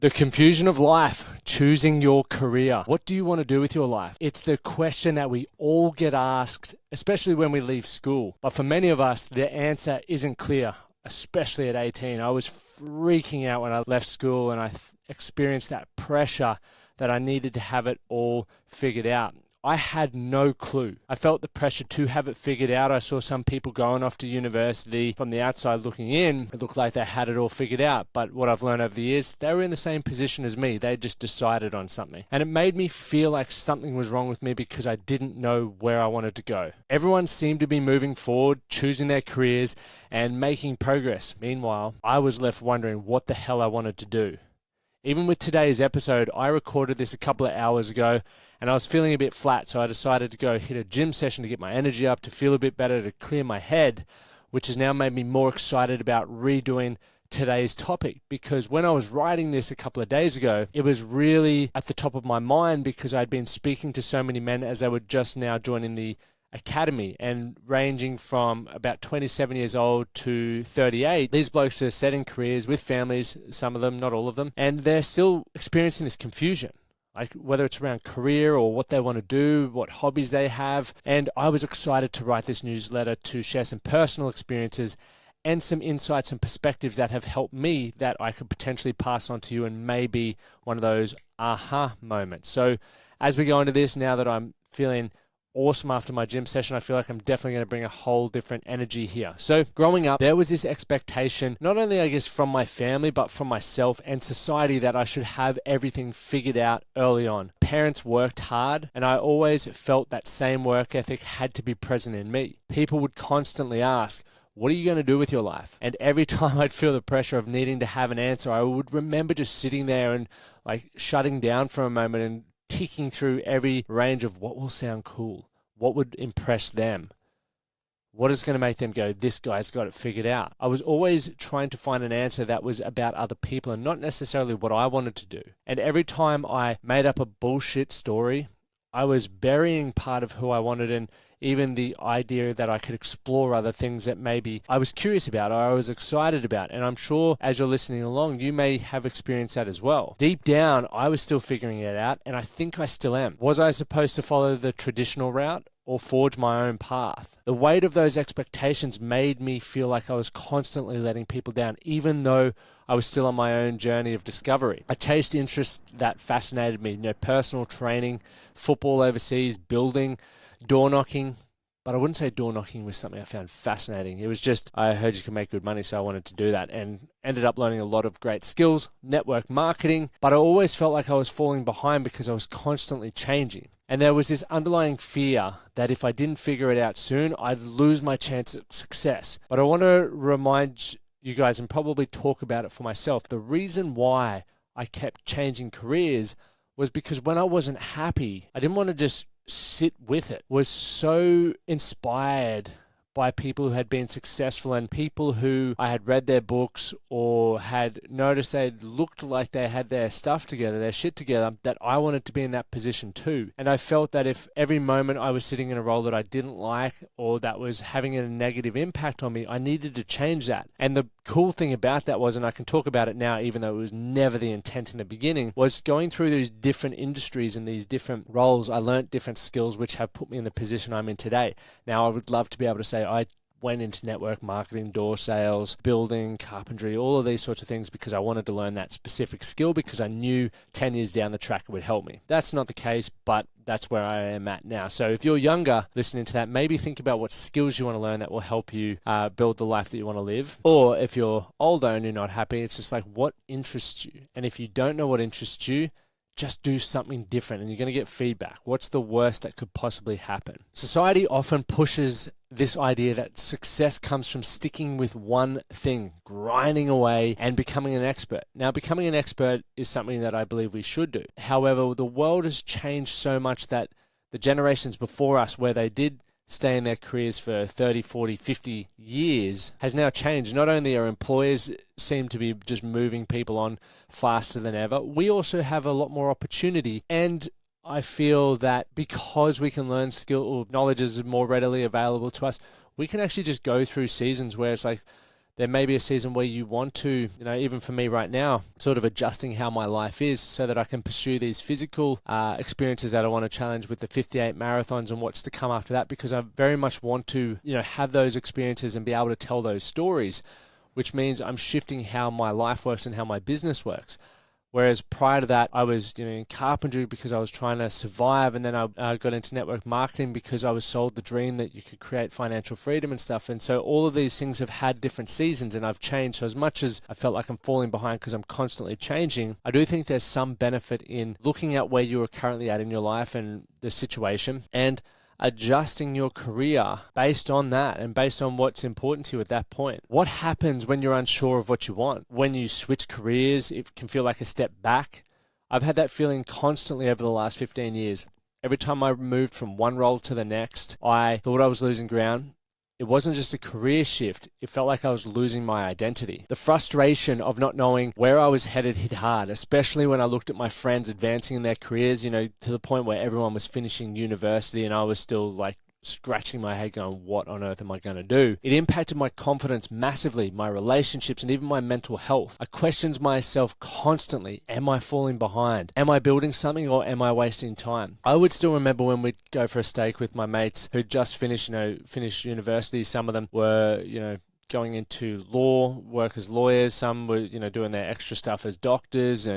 The confusion of life, choosing your career. What do you want to do with your life? It's the question that we all get asked, especially when we leave school. But for many of us, the answer isn't clear, especially at 18. I was freaking out when I left school and I experienced that pressure that I needed to have it all figured out. I had no clue. I felt the pressure to have it figured out. I saw some people going off to university. From the outside looking in, it looked like they had it all figured out. But what I've learned over the years, they were in the same position as me. They just decided on something. And it made me feel like something was wrong with me because I didn't know where I wanted to go. Everyone seemed to be moving forward, choosing their careers, and making progress. Meanwhile, I was left wondering what the hell I wanted to do. Even with today's episode, I recorded this a couple of hours ago and I was feeling a bit flat, so I decided to go hit a gym session to get my energy up, to feel a bit better, to clear my head, which has now made me more excited about redoing today's topic. Because when I was writing this a couple of days ago, it was really at the top of my mind because I'd been speaking to so many men as they were just now joining the academy and ranging from about 27 years old to 38. These blokes are setting careers with families, some of them, not all of them, and they're still experiencing this confusion, like whether it's around career or what they want to do, what hobbies they have. And I was excited to write this newsletter to share some personal experiences and some insights and perspectives that have helped me that I could potentially pass on to you and maybe one of those aha moments. So as we go into this, now that I'm feeling awesome after my gym session, I feel like I'm definitely going to bring a whole different energy here. So growing up, there was this expectation, not only I guess from my family, but from myself and society, that I should have everything figured out early on. Parents worked hard and I always felt that same work ethic had to be present in me. People would constantly ask, what are you going to do with your life? And every time I'd feel the pressure of needing to have an answer, I would remember just sitting there and like shutting down for a moment and ticking through every range of what will sound cool, what would impress them, what is going to make them go, this guy's got it figured out. I was always trying to find an answer that was about other people and not necessarily what I wanted to do. And every time I made up a bullshit story, I was burying part of who I wanted, and even the idea that I could explore other things that maybe I was curious about or I was excited about. And I'm sure as you're listening along, you may have experienced that as well. Deep down, I was still figuring it out, and I think I still am. Was I supposed to follow the traditional route or forge my own path? The weight of those expectations made me feel like I was constantly letting people down, even though I was still on my own journey of discovery. I chased interests that fascinated me, personal training, football overseas, building, door knocking. But I wouldn't say door knocking was something I found fascinating. It was just, I heard you could make good money, so I wanted to do that, and ended up learning a lot of great skills, network marketing. But I always felt like I was falling behind because I was constantly changing. And there was this underlying fear that if I didn't figure it out soon, I'd lose my chance at success. But I want to remind you guys, and probably talk about it for myself, the reason why I kept changing careers was because when I wasn't happy, I didn't want to just sit with it. Was so inspired by people who had been successful and people who I had read their books or had noticed they looked like they had their stuff together, their shit together, that I wanted to be in that position too. And I felt that if every moment I was sitting in a role that I didn't like or that was having a negative impact on me, I needed to change that. And the cool thing about that was, and I can talk about it now even though it was never the intent in the beginning, was going through these different industries and these different roles, I learned different skills which have put me in the position I'm in today. Now I would love to be able to say I went into network marketing, door sales, building, carpentry, all of these sorts of things because I wanted to learn that specific skill because I knew 10 years down the track it would help me. That's not the case, but that's where I am at now. So if you're younger listening to that, maybe think about what skills you want to learn that will help you build the life that you want to live. Or if you're older and you're not happy, it's just like, what interests you? And if you don't know what interests you, just do something different and you're going to get feedback. What's the worst that could possibly happen? Society often pushes this idea that success comes from sticking with one thing, grinding away and becoming an expert. Now, becoming an expert is something that I believe we should do. However, the world has changed so much that the generations before us, where they did stay in their careers for 30, 40, 50 years, has now changed. Not only are employers seem to be just moving people on faster than ever, we also have a lot more opportunity. And I feel that because we can learn skill or knowledge is more readily available to us, we can actually just go through seasons where it's like there may be a season where you want to, even for me right now, sort of adjusting how my life is so that I can pursue these physical experiences that I want to challenge with the 58 marathons and what's to come after that, because I very much want to, have those experiences and be able to tell those stories, which means I'm shifting how my life works and how my business works. Whereas prior to that, I was in carpentry because I was trying to survive, and then I got into network marketing because I was sold the dream that you could create financial freedom and stuff. And so all of these things have had different seasons, and I've changed. So as much as I felt like I'm falling behind because I'm constantly changing, I do think there's some benefit in looking at where you are currently at in your life and the situation, and adjusting your career based on that and based on what's important to you at that point. What happens when you're unsure of what you want? When you switch careers, it can feel like a step back. I've had that feeling constantly over the last 15 years. Every time I moved from one role to the next, I thought I was losing ground. It wasn't just a career shift. It felt like I was losing my identity. The frustration of not knowing where I was headed hit hard, especially when I looked at my friends advancing in their careers, to the point where everyone was finishing university and I was still like scratching my head going, what on earth am I going to do? It impacted my confidence massively, my relationships, and even my mental health. I questioned myself constantly. Am I falling behind? Am I building something, or am I wasting time? I would still remember when we'd go for a steak with my mates who just finished university. Some of them were, going into law, work as lawyers. Some were, doing their extra stuff as doctors,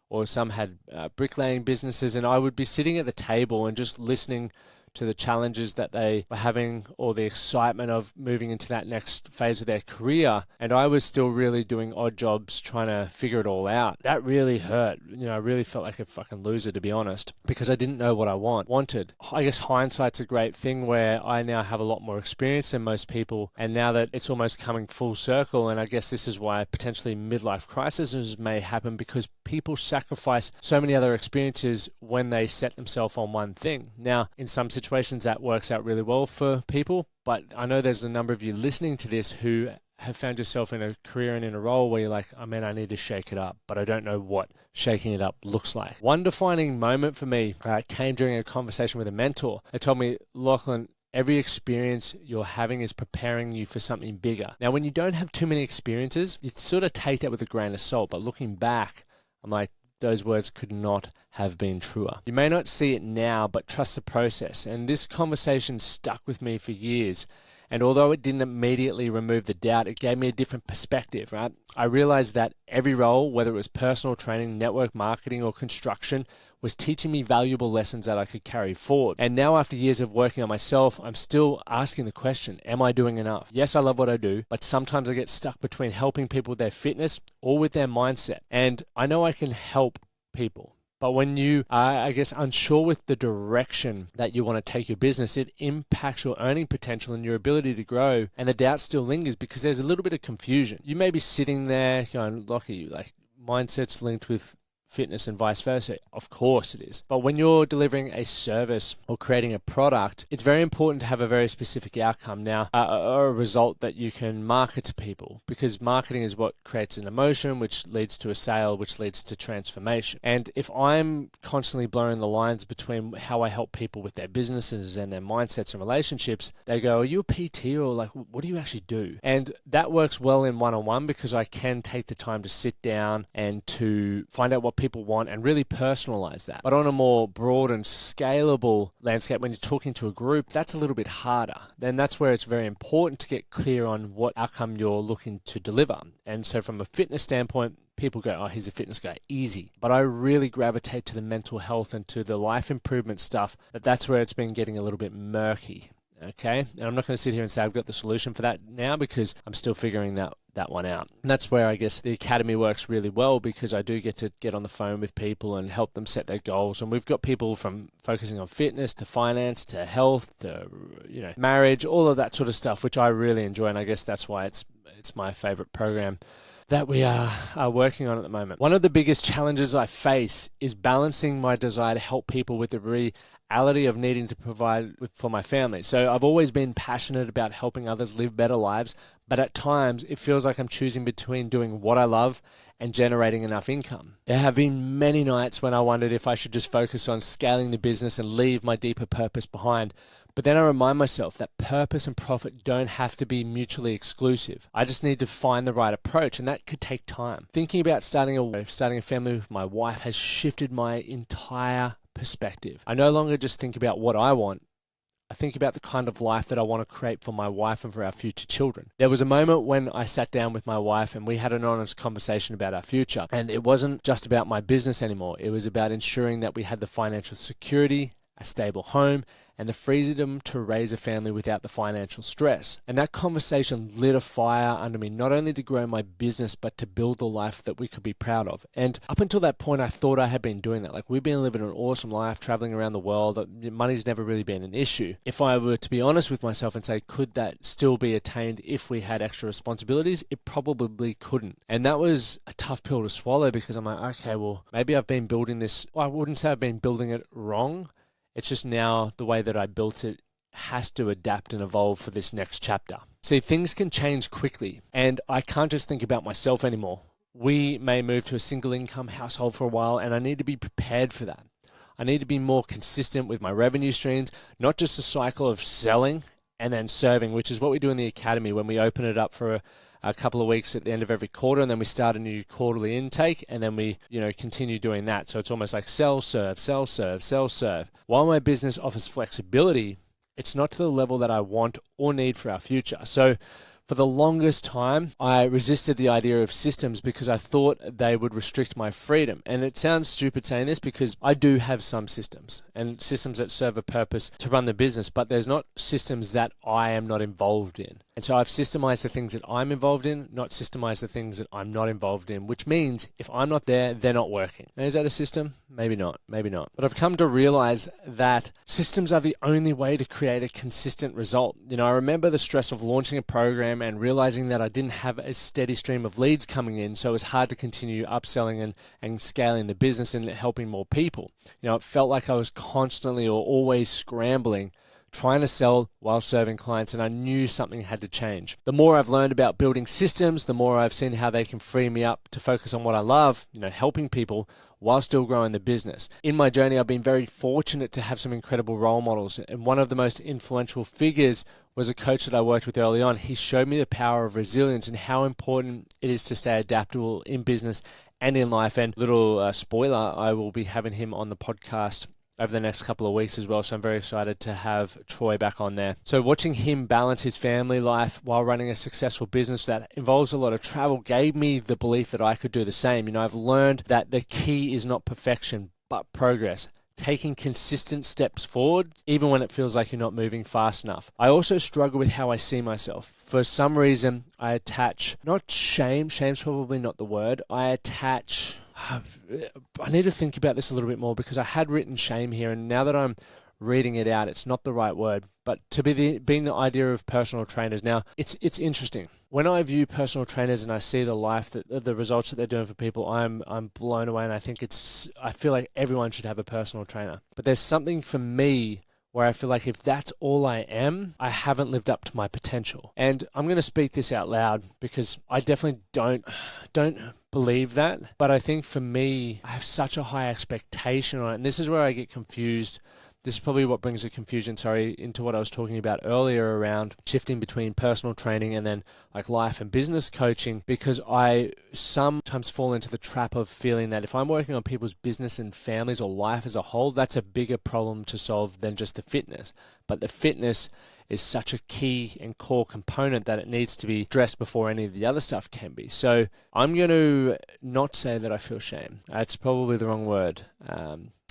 or some had bricklaying businesses. And I would be sitting at the table and just listening to the challenges that they were having, or the excitement of moving into that next phase of their career. And I was still really doing odd jobs trying to figure it all out. That really hurt. I really felt like a fucking loser, to be honest, because I didn't know what I wanted. I guess hindsight's a great thing, where I now have a lot more experience than most people. And now that it's almost coming full circle, and I guess this is why potentially midlife crises may happen, because people sacrifice so many other experiences when they set themselves on one thing. Now, in some situations that works out really well for people, but I know there's a number of you listening to this who have found yourself in a career and in a role where you're like, I need to shake it up, but I don't know what shaking it up looks like. One defining moment for me came during a conversation with a mentor. They told me, Lachlan, every experience you're having is preparing you for something bigger. Now, when you don't have too many experiences, you sort of take that with a grain of salt, but looking back, I'm like, those words could not have been truer. You may not see it now, but trust the process. And this conversation stuck with me for years. And although it didn't immediately remove the doubt, it gave me a different perspective, right? I realized that every role, whether it was personal training, network marketing, or construction, was teaching me valuable lessons that I could carry forward. And now, after years of working on myself, I'm still asking the question, am I doing enough? Yes, I love what I do, but sometimes I get stuck between helping people with their fitness or with their mindset. And I know I can help people, but when you are, unsure with the direction that you want to take your business, it impacts your earning potential and your ability to grow. And the doubt still lingers because there's a little bit of confusion. You may be sitting there going, Lockie, like, mindset's linked with fitness and vice versa. Of course it is. But when you're delivering a service or creating a product, it's very important to have a very specific outcome now, a result that you can market to people, because marketing is what creates an emotion, which leads to a sale, which leads to transformation. And if I'm constantly blurring the lines between how I help people with their businesses and their mindsets and relationships, they go, are you a PT, or like, what do you actually do? And that works well in one-on-one, because I can take the time to sit down and to find out what people want and really personalize that. But on a more broad and scalable landscape, when you're talking to a group, that's a little bit harder. Then that's where it's very important to get clear on what outcome you're looking to deliver. And so from a fitness standpoint, people go, oh, he's a fitness guy, easy. But I really gravitate to the mental health and to the life improvement stuff. That's where it's been getting a little bit murky. Okay, and I'm not going to sit here and say I've got the solution for that now, because I'm still figuring that one out. And that's where I guess the Academy works really well, because I do get to get on the phone with people and help them set their goals. And we've got people from focusing on fitness to finance to health to marriage, all of that sort of stuff, which I really enjoy. And I guess that's why it's my favorite program that we are working on at the moment. One of the biggest challenges I face is balancing my desire to help people with the reality of needing to provide for my family. So I've always been passionate about helping others live better lives, but at times it feels like I'm choosing between doing what I love and generating enough income. There have been many nights when I wondered if I should just focus on scaling the business and leave my deeper purpose behind. But then I remind myself that purpose and profit don't have to be mutually exclusive. I just need to find the right approach, and that could take time. Thinking about starting a family with my wife has shifted my entire perspective. I no longer just think about what I want. I think about the kind of life that I want to create for my wife and for our future children. There was a moment when I sat down with my wife and we had an honest conversation about our future. And it wasn't just about my business anymore. It was about ensuring that we had the financial security, a stable home, and the freedom to raise a family without the financial stress. And that conversation lit a fire under me, not only to grow my business, but to build the life that we could be proud of. And up until that point, I thought I had been doing that. Like, we've been living an awesome life, traveling around the world. Money's never really been an issue. If I were to be honest with myself and say, could that still be attained if we had extra responsibilities? It probably couldn't. And that was a tough pill to swallow, because I'm like, okay, well, maybe I've been building this. Well, I wouldn't say I've been building it wrong. It's just now the way that I built it has to adapt and evolve for this next chapter. See, things can change quickly, and I can't just think about myself anymore. We may move to a single income household for a while, and I need to be prepared for that. I need to be more consistent with my revenue streams, not just a cycle of selling and then serving, which is what we do in the academy when we open it up for a couple of weeks at the end of every quarter, and then we start a new quarterly intake, and then we, continue doing that. So it's almost like sell, serve, sell, serve, sell, serve. While my business offers flexibility, it's not to the level that I want or need for our future. So for the longest time, I resisted the idea of systems because I thought they would restrict my freedom. And it sounds stupid saying this, because I do have some systems and systems that serve a purpose to run the business, but there's not systems that I am not involved in. And so I've systemized the things that I'm involved in, not systemized the things that I'm not involved in, which means if I'm not there, they're not working. Now, is that a system? Maybe not, maybe not. But I've come to realize that systems are the only way to create a consistent result. I remember the stress of launching a program and realizing that I didn't have a steady stream of leads coming in, so it was hard to continue upselling and scaling the business and helping more people. It felt like I was constantly or always scrambling, trying to sell while serving clients, and I knew something had to change. The more I've learned about building systems, the more I've seen how they can free me up to focus on what I love, helping people while still growing the business. In my journey, I've been very fortunate to have some incredible role models, and one of the most influential figures was a coach that I worked with early on. He showed me the power of resilience and how important it is to stay adaptable in business and in life. And little spoiler, I will be having him on the podcast over the next couple of weeks as well. So I'm very excited to have Troy back on there. So watching him balance his family life while running a successful business that involves a lot of travel gave me the belief that I could do the same. I've learned that the key is not perfection, but progress. Taking consistent steps forward, even when it feels like you're not moving fast enough. I also struggle with how I see myself. For some reason, I attach, not shame, shame's probably not the word, I need to think about this a little bit more, because I had written shame here, and now that I'm reading it out, it's not the right word, but to be being the idea of personal trainers. Now, it's interesting. When I view personal trainers and I see the life, the results that they're doing for people, I'm blown away, and I feel like everyone should have a personal trainer. But there's something for me where I feel like if that's all I am, I haven't lived up to my potential. And I'm going to speak this out loud, because I definitely don't believe that. But I think for me, I have such a high expectation on it. And this is where I get confused. This is probably what brings the confusion, into what I was talking about earlier around shifting between personal training and then like life and business coaching, because I sometimes fall into the trap of feeling that if I'm working on people's business and families or life as a whole, that's a bigger problem to solve than just the fitness. But the fitness is such a key and core component that it needs to be addressed before any of the other stuff can be. So I'm going to not say that I feel shame. That's probably the wrong word.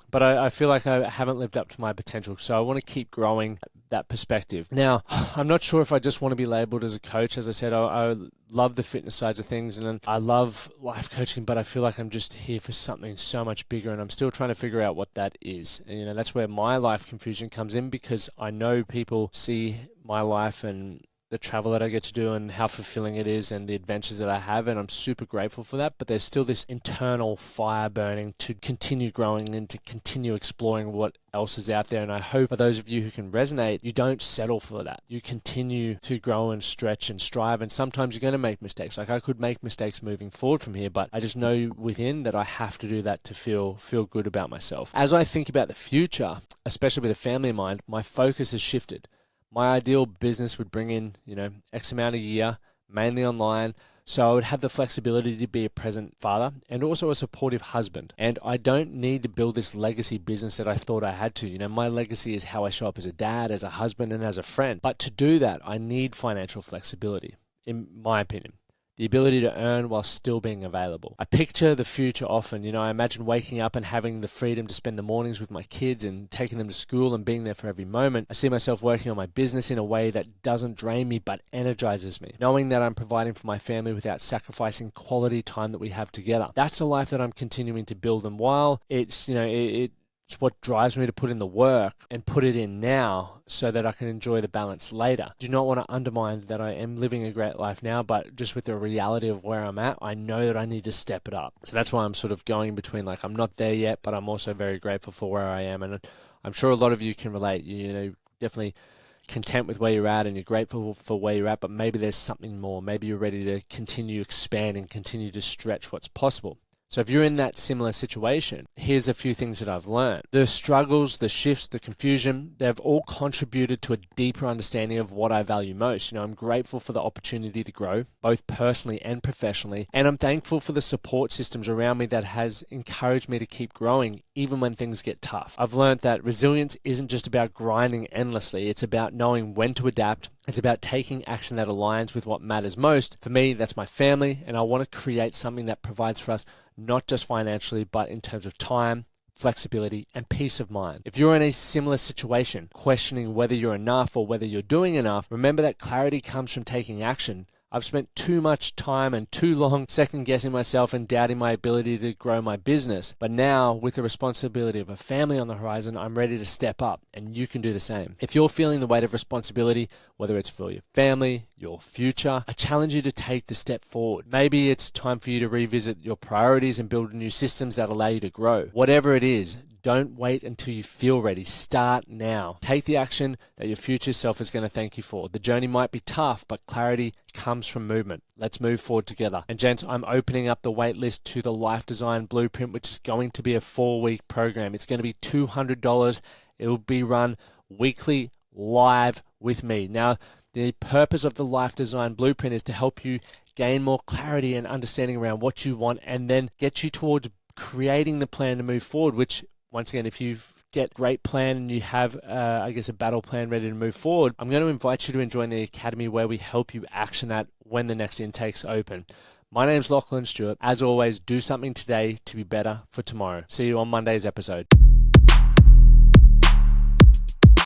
But I feel like I haven't lived up to my potential. So I want to keep growing that perspective. Now, I'm not sure if I just want to be labeled as a coach. As I said, I love the fitness sides of things, and I love life coaching, but I feel like I'm just here for something so much bigger, and I'm still trying to figure out what that is. And that's where my life confusion comes in, because I know people see my life and the travel that I get to do and how fulfilling it is and the adventures that I have, and I'm super grateful for that. But there's still this internal fire burning to continue growing and to continue exploring what else is out there. And I hope for those of you who can resonate, you don't settle for that. You continue to grow and stretch and strive, and sometimes you're going to make mistakes. Like, I could make mistakes moving forward from here, but I just know within that I have to do that to feel good about myself. As I think about the future, especially with a family in mind, my focus has shifted. My ideal business would bring in, X amount a year, mainly online. So I would have the flexibility to be a present father and also a supportive husband. And I don't need to build this legacy business that I thought I had to. My legacy is how I show up as a dad, as a husband, and as a friend. But to do that, I need financial flexibility, in my opinion. The ability to earn while still being available. I picture the future often. I imagine waking up and having the freedom to spend the mornings with my kids and taking them to school and being there for every moment. I see myself working on my business in a way that doesn't drain me but energizes me. Knowing that I'm providing for my family without sacrificing quality time that we have together. That's a life that I'm continuing to build. And while it's what drives me to put in the work and put it in now so that I can enjoy the balance later. Do not want to undermine that I am living a great life now, but just with the reality of where I'm at, I know that I need to step it up. So that's why I'm sort of going between I'm not there yet, but I'm also very grateful for where I am. And I'm sure a lot of you can relate. Definitely content with where you're at and you're grateful for where you're at, but maybe there's something more. Maybe you're ready to continue expanding, continue to stretch what's possible. So if you're in that similar situation, here's a few things that I've learned. The struggles, the shifts, the confusion, they've all contributed to a deeper understanding of what I value most. I'm grateful for the opportunity to grow, both personally and professionally, and I'm thankful for the support systems around me that has encouraged me to keep growing even when things get tough. I've learned that resilience isn't just about grinding endlessly, it's about knowing when to adapt. It's about taking action that aligns with what matters most. For me, that's my family, and I want to create something that provides for us not just financially, but in terms of time, flexibility, and peace of mind. If you're in a similar situation, questioning whether you're enough or whether you're doing enough, remember that clarity comes from taking action. I've spent too much time and too long second-guessing myself and doubting my ability to grow my business. But now, with the responsibility of a family on the horizon, I'm ready to step up, and you can do the same. If you're feeling the weight of responsibility, whether it's for your family, your future, I challenge you to take the step forward. Maybe it's time for you to revisit your priorities and build new systems that allow you to grow. Whatever it is, don't wait until you feel ready. Start now. Take the action that your future self is going to thank you for. The journey might be tough, but clarity comes from movement. Let's move forward together. And gents, I'm opening up the wait list to the Life Design Blueprint, which is going to be a 4-week program. It's going to be $200. It will be run weekly live with me. Now, the purpose of the Life Design Blueprint is to help you gain more clarity and understanding around what you want and then get you towards creating the plan to move forward, which once again, if you get a great plan and you have, a battle plan ready to move forward, I'm going to invite you to join the Academy where we help you action that when the next intake's open. My name's Lachlan Stuart. As always, do something today to be better for tomorrow. See you on Monday's episode.